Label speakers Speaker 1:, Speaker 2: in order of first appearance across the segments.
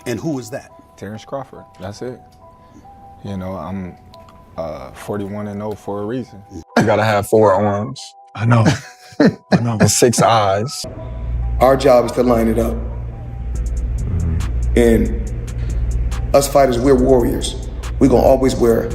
Speaker 1: And who is that?
Speaker 2: Terence Crawford. That's it. You know, I'm 41-0 for a reason. You gotta have 4 arms.
Speaker 3: I know. I know.
Speaker 2: And 6 eyes.
Speaker 4: Our job is to line it up. And us fighters, we're warriors. We always want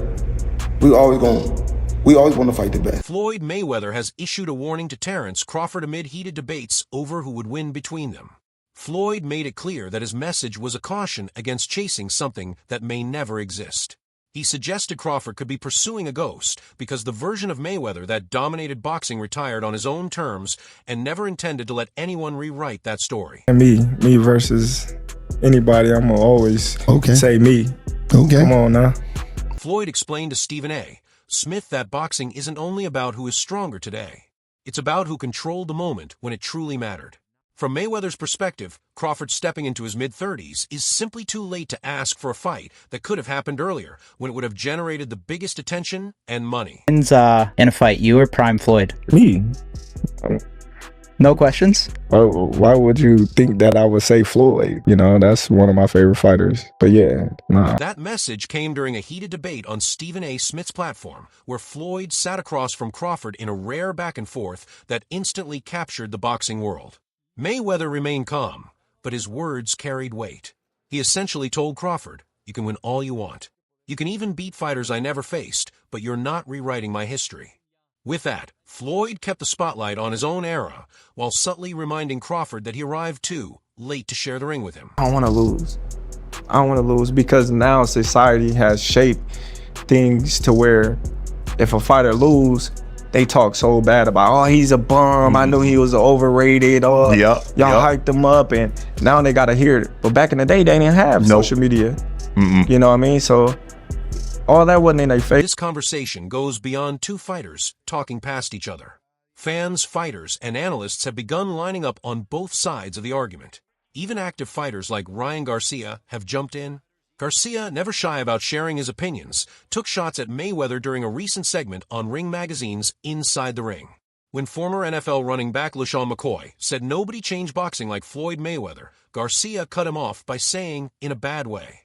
Speaker 4: to fight the best.
Speaker 5: Floyd Mayweather has issued a warning to Terence Crawford amid heated debates over who would win between them. Floyd made it clear that his message was a caution against chasing something that may never exist. He suggested Crawford could be pursuing a ghost because the version of Mayweather that dominated boxing retired on his own terms and never intended to let anyone rewrite that story.
Speaker 2: Me versus anybody, I'm gonna always say me.
Speaker 3: Okay.
Speaker 2: Come on now.
Speaker 5: Floyd explained to Stephen A. Smith that boxing isn't only about who is stronger today. It's about who controlled the moment when it truly mattered. From Mayweather's perspective, Crawford stepping into his mid-30s is simply too late to ask for a fight that could have happened earlier when it would have generated the biggest attention and money.
Speaker 6: In a fight, you or Prime Floyd?
Speaker 2: Me.
Speaker 6: No questions?
Speaker 2: Why would you think that I would say Floyd? You know, that's one of my favorite fighters. But yeah, nah.
Speaker 5: That message came during a heated debate on Stephen A. Smith's platform, where Floyd sat across from Crawford in a rare back and forth that instantly captured the boxing world. Mayweather remained calm, but his words carried weight. He essentially told Crawford, "You can win all you want. You can even beat fighters I never faced, but you're not rewriting my history." With that, Floyd kept the spotlight on his own era, while subtly reminding Crawford that he arrived too late to share the ring with him.
Speaker 2: I don't want to lose. I don't want to lose because now society has shaped things to where if a fighter lose, they talk so bad about, oh, he's a bum. I knew he was overrated. Oh, y'all hyped him up, and now they gotta hear it. But back in the day, they didn't have social media. You know what I mean? So all that wasn't in their face.
Speaker 5: This conversation goes beyond two fighters talking past each other. Fans, fighters, and analysts have begun lining up on both sides of the argument. Even active fighters like Ryan Garcia have jumped in. Garcia, never shy about sharing his opinions, took shots at Mayweather during a recent segment on Ring Magazine's Inside the Ring. When former NFL running back LaShawn McCoy said nobody changed boxing like Floyd Mayweather, Garcia cut him off by saying, in a bad way.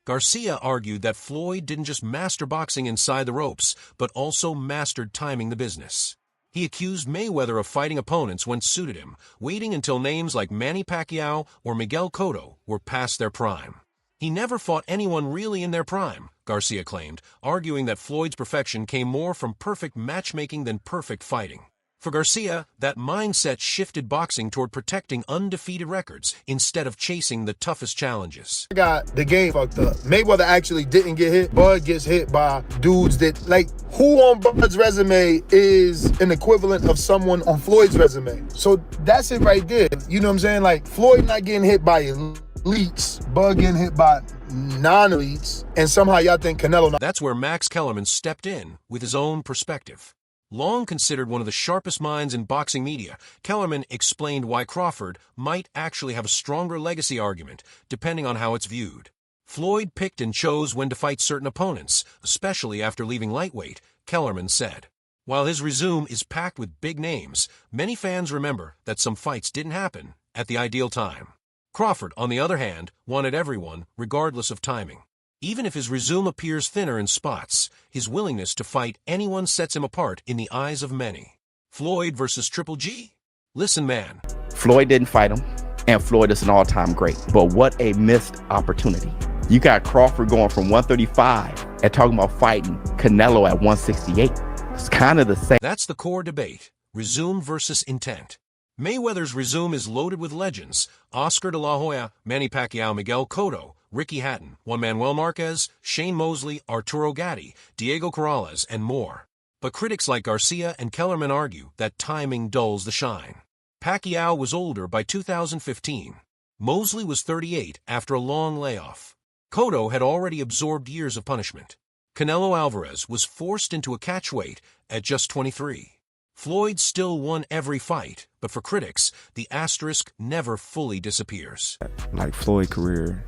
Speaker 5: Garcia argued that Floyd didn't just master boxing inside the ropes, but also mastered timing the business. He accused Mayweather of fighting opponents when suited him, waiting until names like Manny Pacquiao or Miguel Cotto were past their prime. He never fought anyone really in their prime, Garcia claimed, arguing that Floyd's perfection came more from perfect matchmaking than perfect fighting. For Garcia, that mindset shifted boxing toward protecting undefeated records instead of chasing the toughest challenges.
Speaker 4: I got the game fucked up. Mayweather actually didn't get hit. Bud gets hit by dudes that, like, who on Bud's resume is an equivalent of someone on Floyd's resume? So that's it right there. You know what I'm saying? Like, Floyd not getting hit by elites, Bud getting hit by non-elites, and somehow y'all think Canelo not.
Speaker 5: That's where Max Kellerman stepped in with his own perspective. Long considered one of the sharpest minds in boxing media, Kellerman explained why Crawford might actually have a stronger legacy argument, depending on how it's viewed. Floyd picked and chose when to fight certain opponents, especially after leaving lightweight, Kellerman said. While his resume is packed with big names, many fans remember that some fights didn't happen at the ideal time. Crawford, on the other hand, wanted everyone, regardless of timing. Even if his resume appears thinner in spots, his willingness to fight anyone sets him apart in the eyes of many. Floyd versus Triple G? Listen, man.
Speaker 7: Floyd didn't fight him, and Floyd is an all-time great. But what a missed opportunity. You got Crawford going from 135 and talking about fighting Canelo at 168. It's kind of the same.
Speaker 5: That's the core debate, resume versus intent. Mayweather's resume is loaded with legends, Oscar de la Hoya, Manny Pacquiao, Miguel Cotto, Ricky Hatton, Juan Manuel Marquez, Shane Mosley, Arturo Gatti, Diego Corrales, and more. But critics like Garcia and Kellerman argue that timing dulls the shine. Pacquiao was older by 2015. Mosley was 38 after a long layoff. Cotto had already absorbed years of punishment. Canelo Alvarez was forced into a catchweight at just 23. Floyd still won every fight, but for critics, the asterisk never fully disappears.
Speaker 2: Like Floyd's career,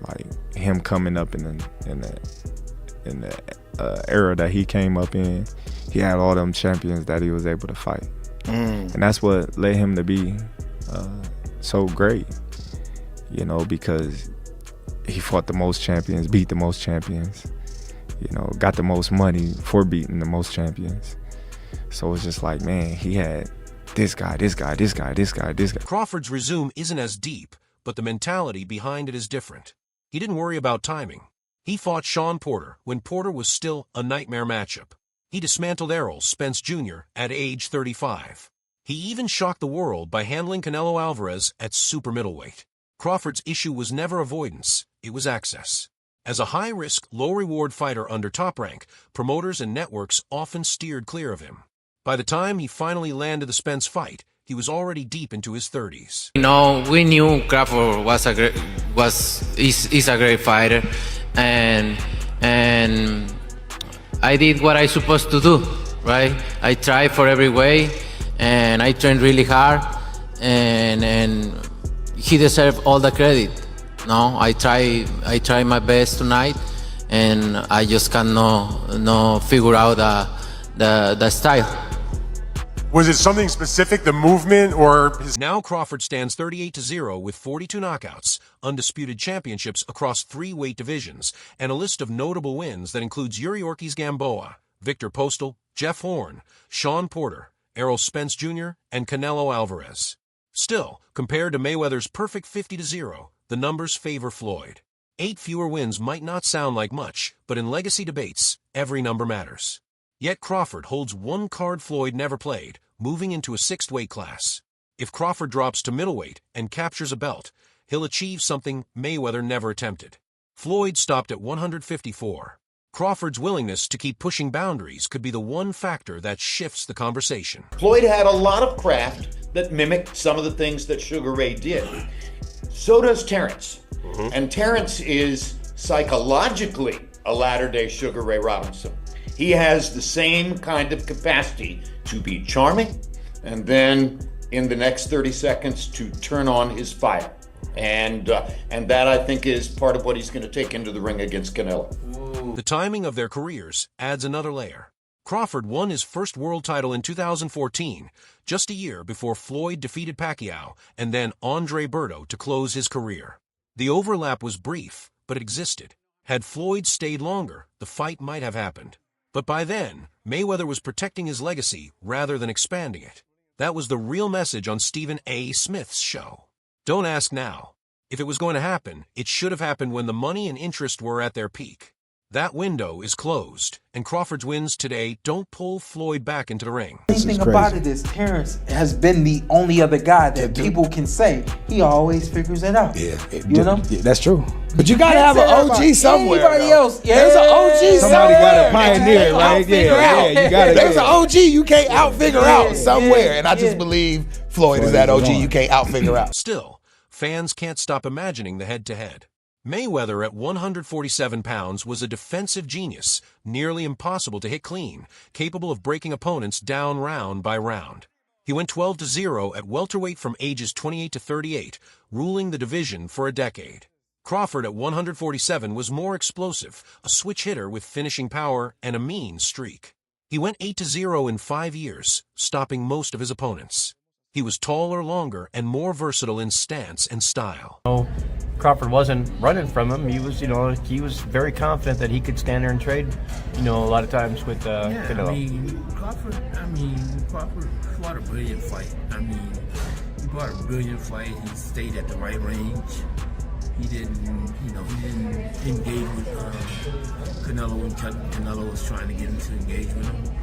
Speaker 2: like him coming up in the era that he came up in, he had all them champions that he was able to fight, and that's what led him to be so great. You know, because he fought the most champions, beat the most champions, you know, got the most money for beating the most champions. So it's just like, man, he had this guy.
Speaker 5: Crawford's resume isn't as deep, but the mentality behind it is different. He didn't worry about timing. He fought Sean Porter when Porter was still a nightmare matchup. He dismantled Errol Spence Jr. at age 35. He even shocked the world by handling Canelo Alvarez at super middleweight. Crawford's issue was never avoidance, it was access. As a high-risk, low-reward fighter under Top Rank, promoters and networks often steered clear of him. By the time he finally landed the Spence fight, he was already deep into his 30s.
Speaker 1: You know, we knew Crawford is a great fighter, and I did what I supposed to do, right? I tried for every way, and I trained really hard, and he deserved all the credit. No, I try my best tonight, and I just cannot figure out the style.
Speaker 8: Was it something specific, the movement, or his...
Speaker 5: Now Crawford stands 38-0 with 42 knockouts, undisputed championships across 3 weight divisions, and a list of notable wins that includes Yuriorkis Gamboa, Victor Postal, Jeff Horn, Sean Porter, Errol Spence Jr., and Canelo Alvarez. Still, compared to Mayweather's perfect 50-0, the numbers favor Floyd. 8 fewer wins might not sound like much, but in legacy debates, every number matters. Yet Crawford holds one card Floyd never played, moving into a 6th weight class. If Crawford drops to middleweight and captures a belt, he'll achieve something Mayweather never attempted. Floyd stopped at 154. Crawford's willingness to keep pushing boundaries could be the one factor that shifts the conversation.
Speaker 9: Floyd had a lot of craft that mimicked some of the things that Sugar Ray did. So does Terence. And Terence is psychologically a latter-day Sugar Ray Robinson. He has the same kind of capacity to be charming and then in the next 30 seconds to turn on his fire. And that, I think, is part of what he's going to take into the ring against Canelo.
Speaker 5: The timing of their careers adds another layer. Crawford won his first world title in 2014, just a year before Floyd defeated Pacquiao and then Andre Berto to close his career. The overlap was brief, but it existed. Had Floyd stayed longer, the fight might have happened. But by then, Mayweather was protecting his legacy rather than expanding it. That was the real message on Stephen A. Smith's show. Don't ask now. If it was going to happen, it should have happened when the money and interest were at their peak. That window is closed, and Crawford's wins today don't pull Floyd back into the ring.
Speaker 10: The thing about it is Terence has been the only other guy that people can say he always figures it out.
Speaker 4: Yeah,
Speaker 10: you know?
Speaker 2: Yeah, that's true.
Speaker 4: But you gotta have an OG somewhere.
Speaker 10: Anybody else? Yeah.
Speaker 4: There's an OG
Speaker 2: Somebody
Speaker 4: somewhere.
Speaker 2: gotta pioneer it, right? Yeah, you gotta.
Speaker 4: There's an OG you can't out-figure out somewhere. And I just believe Floyd is that OG you can't out-figure out.
Speaker 5: Still, fans can't stop imagining the head-to-head. Mayweather at 147 pounds was a defensive genius, nearly impossible to hit clean, capable of breaking opponents down round by round. He went 12-0 at welterweight from ages 28 to 38, ruling the division for a decade. Crawford at 147 was more explosive, a switch hitter with finishing power and a mean streak. He went 8-0 in 5 years, stopping most of his opponents. He was taller, longer, and more versatile in stance and style.
Speaker 11: Crawford wasn't running from him. He was very confident that he could stand there and trade, a lot of times with Canelo.
Speaker 3: Crawford fought a brilliant fight. He fought a brilliant fight. He stayed at the right range. He didn't engage with Canelo when Canelo was trying to get him to engage with him.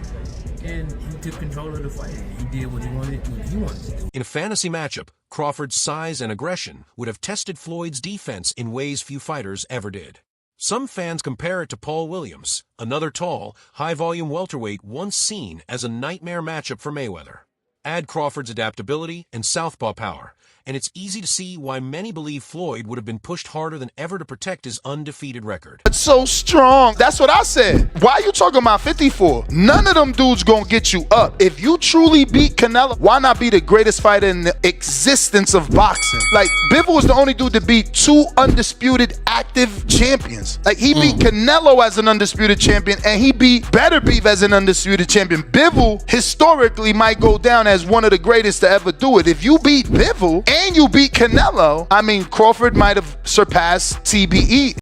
Speaker 3: And he took control of the fight. He did what he wanted to do.
Speaker 5: In a fantasy matchup, Crawford's size and aggression would have tested Floyd's defense in ways few fighters ever did. Some fans compare it to Paul Williams, another tall, high-volume welterweight once seen as a nightmare matchup for Mayweather. Add Crawford's adaptability and southpaw power, and it's easy to see why many believe Floyd would have been pushed harder than ever to protect his undefeated record.
Speaker 4: It's so strong. That's what I said. Why are you talking about 54? None of them dudes gonna get you up. If you truly beat Canelo, why not be the greatest fighter in the existence of boxing? Like, Bivol was the only dude to beat 2 undisputed active champions. Like, he beat Canelo as an undisputed champion, and he beat Better Beef as an undisputed champion. Bivol historically might go down as one of the greatest to ever do it. If you beat Bivol and you beat Canelo, I mean, Crawford might have surpassed TBE.